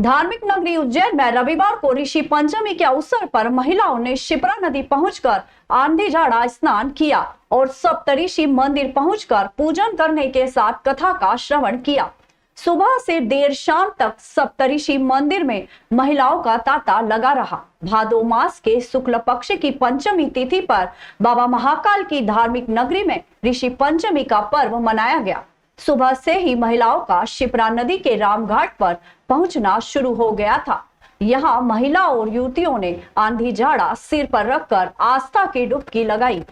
धार्मिक नगरी उज्जैन में रविवार को ऋषि पंचमी के अवसर पर महिलाओं ने शिप्रा नदी पहुंचकर आंधी झाड़ा स्नान किया और सप्तऋषि मंदिर पहुंचकर पूजन करने के साथ कथा का श्रवण किया। सुबह से देर शाम तक सप्तऋषि मंदिर में महिलाओं का तांता लगा रहा। भादो मास के शुक्ल पक्ष की पंचमी तिथि पर बाबा महाकाल की धार्मिक नगरी में ऋषि पंचमी का पर्व मनाया गया। सुबह से ही महिलाओं का शिप्रा नदी के रामघाट पर पहुंचना शुरू हो गया था। यहाँ महिलाओं और युवतियों ने आंधी झाड़ा सिर पर रखकर आस्था की डुबकी लगाई।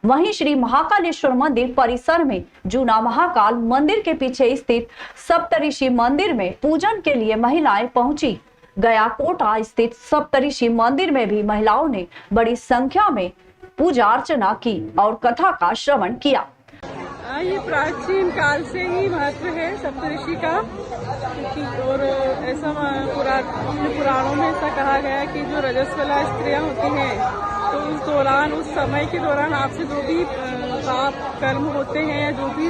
वहीं श्री महाकालेश्वर मंदिर परिसर में जूना महाकाल मंदिर के पीछे स्थित सप्तऋषि मंदिर में पूजन के लिए महिलाएं पहुंची। गया कोटा स्थित सप्तऋषि मंदिर में भी महिलाओं ने बड़ी संख्या में पूजा अर्चना की और कथा का श्रवण किया। ये प्राचीन काल से ही महत्व है सप्तऋषि का, और ऐसा पुराणों में ऐसा कहा गया है कि जो रजस्वला स्त्रियां होती हैं तो उस दौरान, उस समय के दौरान आपसे जो भी पाप कर्म होते हैं या जो भी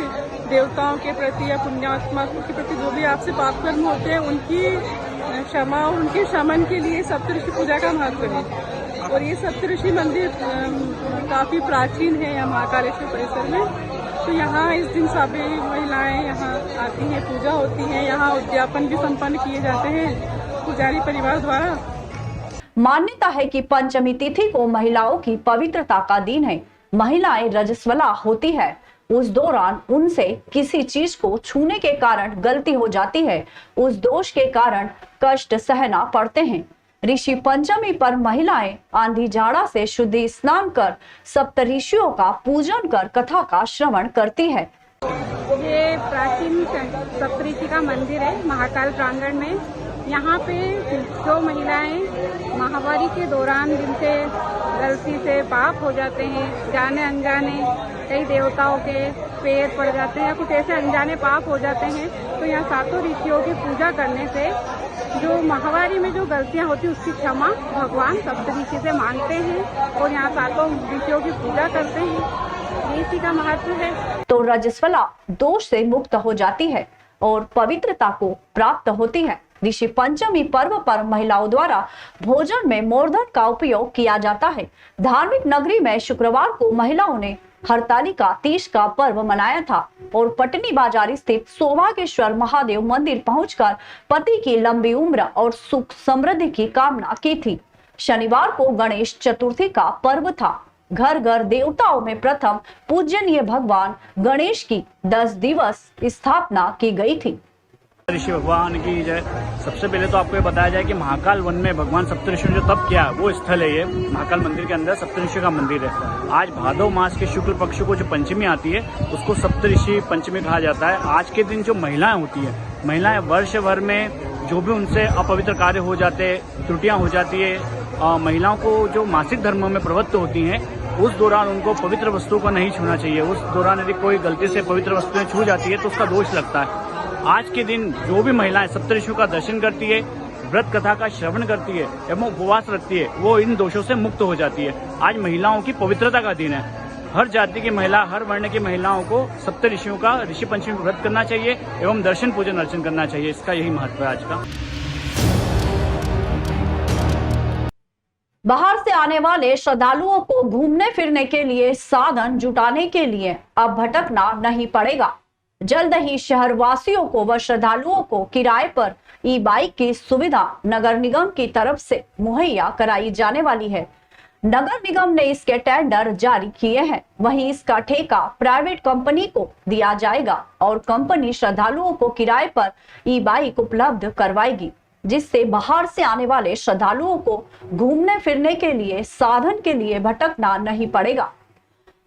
देवताओं के प्रति या पुण्यात्मा के प्रति जो भी आपसे पाप कर्म होते हैं उनकी क्षमा और उनके शमन के लिए सप्तऋषि पूजा का महत्व है। और ये सप्तऋषि मंदिर काफी प्राचीन है यहाँ महाकालेश्वर परिसर में। तो यहाँ इस दिन सभी महिलाएं यहाँ आती हैं, पूजा होती है, यहाँ उद्यापन भी संपन्न किए जाते हैं पुजारी परिवार द्वारा। मान्यता है कि पंचमी तिथि को महिलाओं की पवित्रता का दिन है। महिलाएं रजस्वला होती है, उस दौरान उनसे किसी चीज को छूने के कारण गलती हो जाती है, उस दोष के कारण कष्ट सहना पड़ते हैं। ऋषि पंचमी पर महिलाएं आंधी झाड़ा से शुद्धि स्नान कर सप्तऋषियों का पूजन कर कथा का श्रवण करती है। ये प्राचीन सप्तऋषि का मंदिर है महाकाल प्रांगण में। यहाँ पे जो महिलाएं माहवारी के दौरान जिनसे गलती से पाप हो जाते हैं, जाने अनजाने कई देवताओं के पैर पड़ जाते हैं, कुछ ऐसे अनजाने पाप हो जाते हैं, तो यहाँ सातों ऋषियों की पूजा करने से जो माहवारी में जो गलतियां होती है उसकी क्षमा भगवान सप्तऋषि से मांगते हैं और यहाँ सातों ऋषियों की पूजा करते हैं। इसी का महत्व है। तो रजस्वला दोष से मुक्त हो जाती है और पवित्रता को प्राप्त होती है। ऋषि पंचमी पर्व पर महिलाओं द्वारा भोजन में मोरधन का उपयोग किया जाता है। धार्मिक नगरी में शुक्रवार को महिलाओं ने हरतालिका तीज का पर्व मनाया था और पटनी बाजार स्थित सौभाग्येश्वर महादेव मंदिर पहुंचकर पति की लंबी उम्र और सुख समृद्धि की कामना की थी। शनिवार को गणेश चतुर्थी का पर्व था। घर घर देवताओं में प्रथम पूजनीय भगवान गणेश की 10 दिवस स्थापना की गई थी। ऋषि भगवान की जय। सबसे पहले तो आपको ये बताया जाए कि महाकाल वन में भगवान सप्तऋषि ने जो तप किया वो स्थल है। ये महाकाल मंदिर के अंदर सप्तऋषि का मंदिर है। आज भादो मास के शुक्ल पक्ष को जो पंचमी आती है उसको सप्तऋषि पंचमी कहा जाता है। आज के दिन जो महिलाएं होती है, महिलाएं वर्ष भर में जो भी उनसे अपवित्र कार्य हो जाते, त्रुटियां हो जाती है, महिलाओं को जो मासिक धर्म में प्रवृत्त होती हैं उस दौरान उनको पवित्र वस्तुओं को नहीं छूना चाहिए। उस दौरान यदि कोई गलती से पवित्र वस्तुएं छू जाती है तो उसका दोष लगता है। आज के दिन जो भी महिलाएं सप्तऋषियों का दर्शन करती है, व्रत कथा का श्रवण करती है एवं उपवास रखती है, वो इन दोषों से मुक्त हो जाती है। आज महिलाओं की पवित्रता का दिन है। हर जाति की महिला, हर वर्ण की महिलाओं को सप्तऋषियों का ऋषि पंचमी व्रत करना चाहिए एवं दर्शन पूजन अर्चन करना चाहिए। इसका यही महत्व है आज का। बाहर से आने वाले श्रद्धालुओं को घूमने फिरने के लिए साधन जुटाने के लिए अब भटकना नहीं पड़ेगा। जल्द ही शहर वासियों को व श्रद्धालुओं को किराए पर ई बाइक की सुविधा नगर निगम की तरफ से मुहैया कराई जाने वाली है। नगर निगम ने इसके टेंडर जारी किए हैं। वहीं इसका ठेका प्राइवेट कंपनी को दिया जाएगा और कंपनी श्रद्धालुओं को किराए पर ई बाइक उपलब्ध करवाएगी, जिससे बाहर से आने वाले श्रद्धालुओं को घूमने फिरने के लिए साधन के लिए भटकना नहीं पड़ेगा।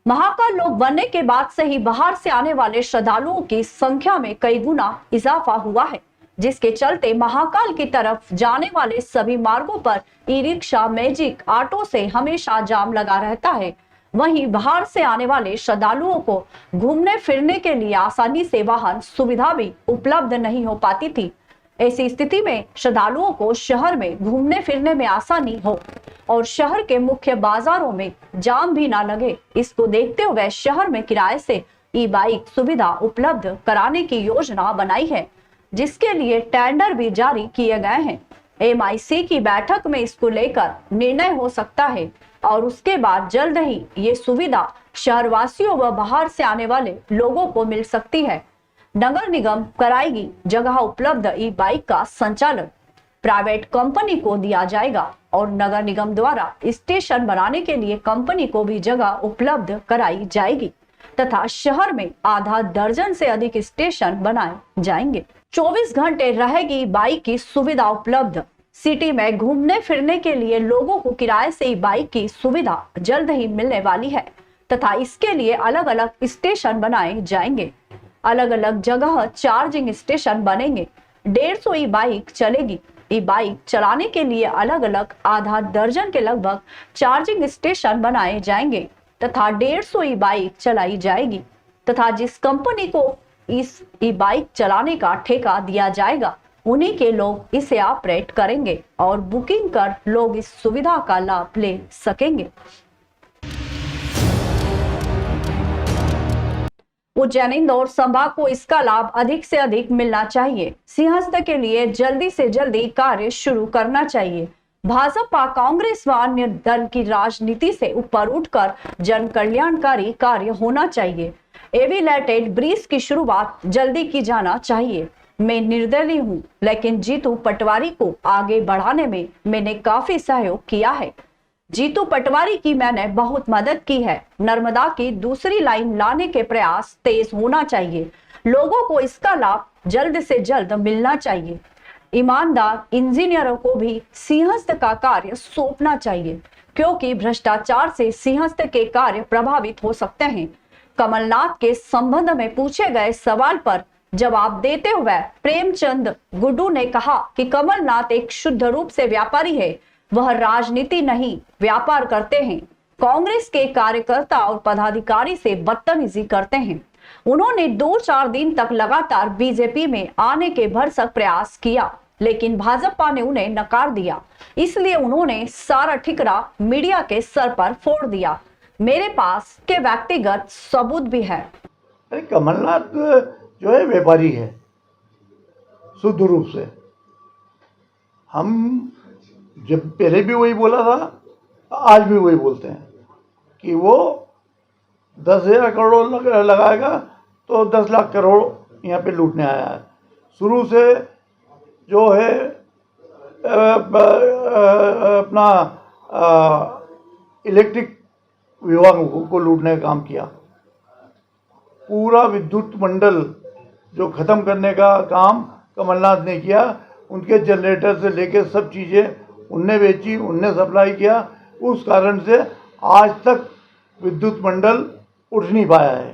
महाकाल लोक बनने के बाद से ही बाहर से आने वाले श्रद्धालुओं की संख्या में कई गुना इजाफा हुआ है, जिसके चलते महाकाल की तरफ जाने वाले सभी मार्गों पर ई रिक्शा, मैजिक, ऑटो से हमेशा जाम लगा रहता है। वहीं बाहर से आने वाले श्रद्धालुओं को घूमने फिरने के लिए आसानी से वाहन सुविधा भी उपलब्ध नहीं हो पाती थी। ऐसी स्थिति में श्रद्धालुओं को शहर में घूमने फिरने में आसानी हो और शहर के मुख्य बाजारों में जाम भी ना लगे, इसको देखते हुए शहर में किराए से ई बाइक सुविधा उपलब्ध कराने की योजना बनाई है। जिसके लिए टेंडर भी जारी किए गए हैं। MIC की बैठक में इसको लेकर निर्णय हो सकता है और उसके बाद जल्द ही ये सुविधा शहरवासियों व बाहर से आने वाले लोगों को मिल सकती है। नगर निगम कराएगी जगह उपलब्ध ई-बाइक का संचालन प्राइवेट कंपनी को दिया जाएगा और नगर निगम द्वारा स्टेशन बनाने के लिए कंपनी को भी जगह उपलब्ध कराई जाएगी तथा शहर में आधा दर्जन से अधिक स्टेशन बनाए जाएंगे। 24 घंटे रहेगी बाइक की सुविधा उपलब्ध। सिटी में घूमने फिरने के लिए लोगों को किराए से बाइक की सुविधा जल्द ही मिलने वाली है तथा इसके लिए अलग अलग स्टेशन बनाए जाएंगे। अलग अलग जगह चार्जिंग स्टेशन बनेंगे। 150 ई-बाइक चलेगी। ई-बाइक चलाने के लिए अलग अलग आधा दर्जन के लगभग चार्जिंग स्टेशन बनाए जाएंगे तथा 150 ई-बाइक चलाई जाएगी तथा जिस कंपनी को इस ई-बाइक चलाने का ठेका दिया जाएगा उन्हीं के लोग इसे ऑपरेट करेंगे और बुकिंग कर लोग इस सुविधा का लाभ ले सकेंगे। उज्जैन इंदौर संभाग को इसका लाभ अधिक से अधिक मिलना चाहिए। सिंहस्थ के लिए जल्दी से जल्दी कार्य शुरू करना चाहिए। भाजपा कांग्रेस व अन्य दल की राजनीति से ऊपर उठकर जन कल्याणकारी कार्य होना चाहिए। एविलेटेड ब्रिज की शुरुआत जल्दी की जाना चाहिए। मैं निर्दलीय हूँ, लेकिन जीतू पटवारी को आगे बढ़ाने में मैंने काफी सहयोग किया है। जीतू पटवारी की मैंने बहुत मदद की है। नर्मदा की दूसरी लाइन लाने के प्रयास तेज होना चाहिए। लोगों को इसका लाभ जल्द से जल्द मिलना चाहिए। ईमानदार इंजीनियरों को भी सिंहस्थ का कार्य सौंपना चाहिए, क्योंकि भ्रष्टाचार से सिंहस्थ के कार्य प्रभावित हो सकते हैं। कमलनाथ के संबंध में पूछे गए सवाल पर जवाब देते हुए प्रेमचंद गुड्डू ने कहा कि कमलनाथ एक शुद्ध रूप से व्यापारी है। वह राजनीति नहीं, व्यापार करते हैं। कांग्रेस के कार्यकर्ता और पदाधिकारी से बदतमीजी करते हैं। उन्होंने 2-4 दिन तक लगातार बीजेपी में आने के भरसक प्रयास किया, लेकिन भाजपा ने उन्हें नकार दिया। इसलिए उन्होंने सारा ठिकरा मीडिया के सर पर फोड़ दिया। मेरे पास के व्यक्तिगत सबूत भी है। अरे कमलनाथ जो है व्यापारी है शुद्ध रूप से। हम जब पहले भी वही बोला था, आज भी वही बोलते हैं कि वो 10,000 करोड़ लगाएगा तो 10 लाख करोड़ यहाँ पे लूटने आया है। शुरू से जो है अपना इलेक्ट्रिक विभाग को लूटने का काम किया। पूरा विद्युत मंडल जो ख़त्म करने का काम कमलनाथ ने किया। उनके जनरेटर से लेके सब चीज़ें उनने बेची, उनने सप्लाई किया। उस कारण से आज तक विद्युत मंडल उठ नहीं पाया है।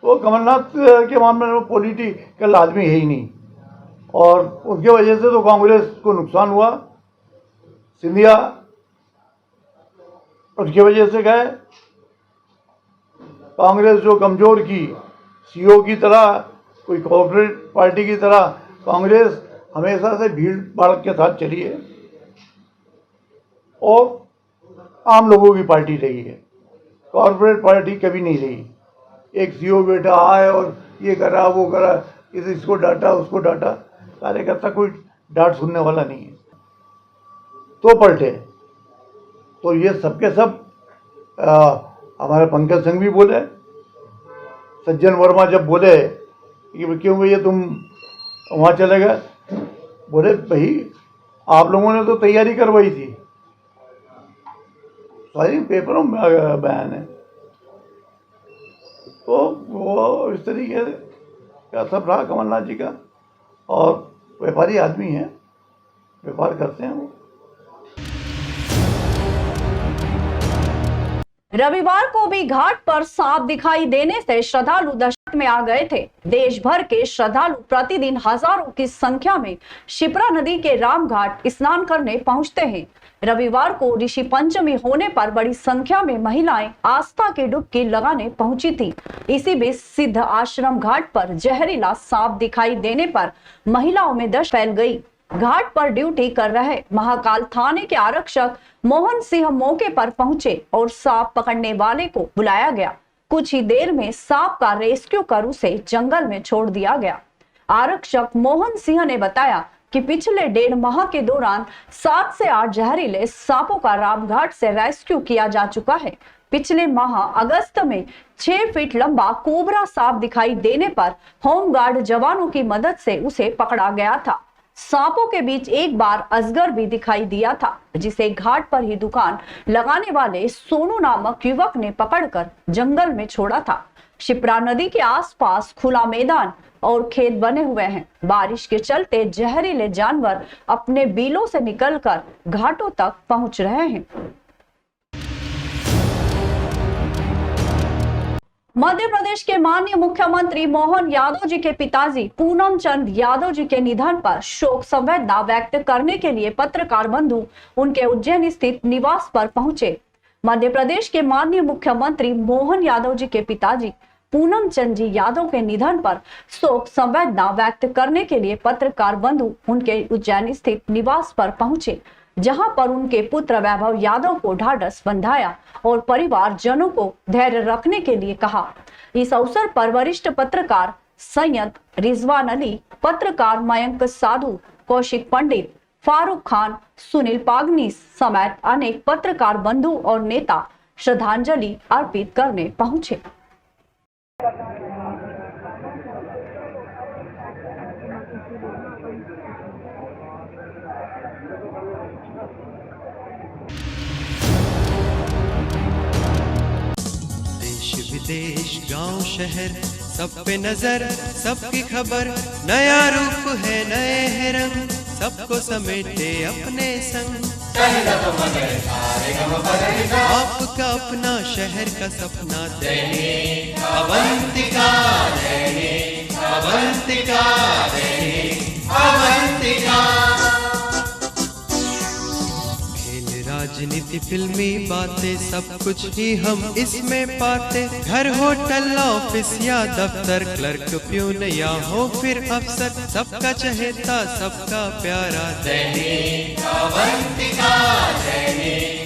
तो कमलनाथ के मामले में पॉलिटिकल आदमी है ही नहीं, और उनके वजह से तो कांग्रेस को नुकसान हुआ। सिंधिया उनकी वजह से गए। कांग्रेस जो कमज़ोर की सीओ की तरह, कोई कोऑपरेटिव पार्टी की तरह कांग्रेस हमेशा से भीड़ भाड़ के साथ चली है और आम लोगों की पार्टी रही है। कॉर्पोरेट पार्टी कभी नहीं रही। एक सीओ बैठा आए और ये करा वो करा, इसको डांटा उसको डांटा। कार्यकर्ता कोई डांट सुनने वाला नहीं है। तो पलटे तो ये सबके सब हमारे पंकज सिंह भी बोले, सज्जन वर्मा जब बोले कि क्यों भैया तुम वहाँ चले गए, बोले भाई आप लोगों ने तो तैयारी करवाई थी, सारी पेपरों में बयान है। तो वो इस तरीके का सब रहा कमलनाथ जी का। और व्यापारी आदमी हैं, व्यापार करते हैं वो। रविवार को भी घाट पर सांप दिखाई देने से श्रद्धालु दशक में आ गए थे। देश भर के श्रद्धालु प्रतिदिन हजारों की संख्या में शिप्रा नदी के रामघाट स्नान करने पहुंचते हैं। रविवार को ऋषि पंचमी होने पर बड़ी संख्या में महिलाएं आस्था की डुबकी लगाने पहुंची थी। इसी बीच सिद्ध आश्रम घाट पर जहरीला सांप दिखाई देने पर महिलाओं में दहशत फैल गई। घाट पर ड्यूटी कर रहे महाकाल थाने के आरक्षक मोहन सिंह मौके पर पहुंचे और सांप पकड़ने वाले को बुलाया गया। कुछ ही देर में सांप का रेस्क्यू कर उसे जंगल में छोड़ दिया गया। आरक्षक मोहन सिंह ने बताया कि पिछले 1.5 माह के दौरान 7 से 8 जहरीले सांपों का रामघाट से रेस्क्यू किया जा चुका है। पिछले माह अगस्त में 6 फीट लंबा कोबरा सांप दिखाई देने पर होमगार्ड जवानों की मदद से उसे पकड़ा गया था। सांपों के बीच एक बार अजगर भी दिखाई दिया था, जिसे घाट पर ही दुकान लगाने वाले सोनू नामक युवक ने पकड़कर जंगल में छोड़ा था। शिप्रा नदी के आसपास खुला मैदान और खेत बने हुए हैं। बारिश के चलते जहरीले जानवर अपने बिलों से निकलकर घाटों तक पहुंच रहे हैं। मध्य प्रदेश के माननीय मुख्यमंत्री मोहन यादव जी के पिताजी पूनम चंद यादव जी के निधन पर शोक संवेदना व्यक्त करने के लिए पत्रकार बंधु उनके उज्जैन स्थित निवास पर पहुंचे। मध्य प्रदेश के माननीय मुख्यमंत्री मोहन यादव जी के पिताजी पूनम चंद जी यादव के निधन पर शोक संवेदना व्यक्त करने के लिए पत्रकार बंधु उनके उज्जैन स्थित निवास पर पहुंचे, जहां पर उनके पुत्र वैभव यादव को ढाढ़स बंधाया और परिवारजनों को धैर्य रखने के लिए कहा। इस अवसर पर वरिष्ठ पत्रकार सैयद रिजवान अली, पत्रकार मयंक साधु, कौशिक पंडित, फारूक खान, सुनील पागनीस समेत अनेक पत्रकार बंधु और नेता श्रद्धांजलि अर्पित करने पहुंचे। विदेश गांव शहर सब पे नजर, सबकी खबर, नया रूप है नए है रंग, सबको समेटे अपने संग। आपका अपना शहर का सपना दैनिक अवंतिका, दैनिक अवंतिका, दैनिक अवंतिका। राजनीति फिल्मी बातें सब कुछ ही हम इसमें पाते, घर होटल ऑफिस या दफ्तर, क्लर्क प्यून या हो फिर अफसर, सबका चहेता सबका प्यारा दैनिक अवंतिका, दैनिक